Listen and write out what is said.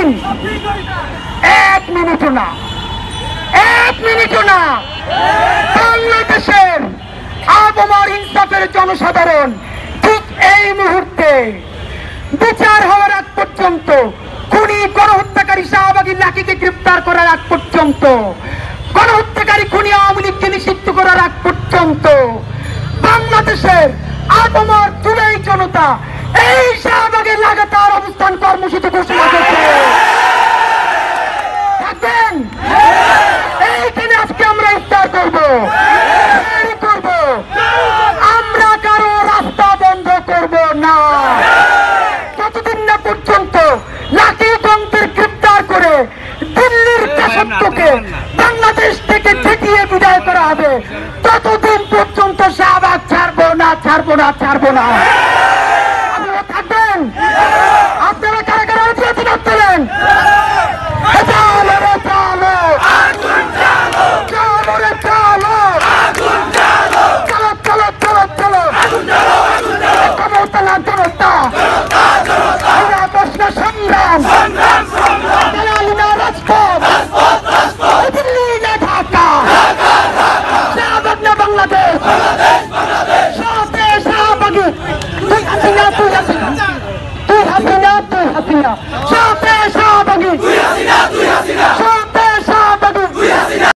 দিন 1 মিনিটও না, 1 মিনিটও না, বাংলাদেশের আবমার ইনসাফের জনসাধারণ ঠিক এই মুহূর্তে বিচার হওয়ার আগ পর্যন্ত, খুনি গণহত্যাকারী শাহবাগী লাকিকে গ্রেফতার করার আগ পর্যন্ত, গণহত্যাকারী খুনি আওয়ামী লীগকে নিষিদ্ধ করার আগ পর্যন্ত বাংলাদেশের আবমার জুলাই জনতা এই শাহবাগের লাগাতার অবস্থান কর্মসূচি ঘোষণা করছে। থাকবেন এইখানে আজকে আমরা ইফতার করবো, আমরা কারো রাস্তা বন্ধ করব না যতদিন না পর্যন্ত লাকি গঙ্গের গ্রেফতার করে দিল্লির দাসত্বকে বাংলাদেশ থেকে ঠেকিয়ে বিদায় করা হবে, ততদিন পর্যন্ত শাহবাগ ছাড়বো না, ছাড়বো না, ছাড়বো না। আপনারা থাকবেন, আপনারা কারা কারা প্রতিবাদ করেন?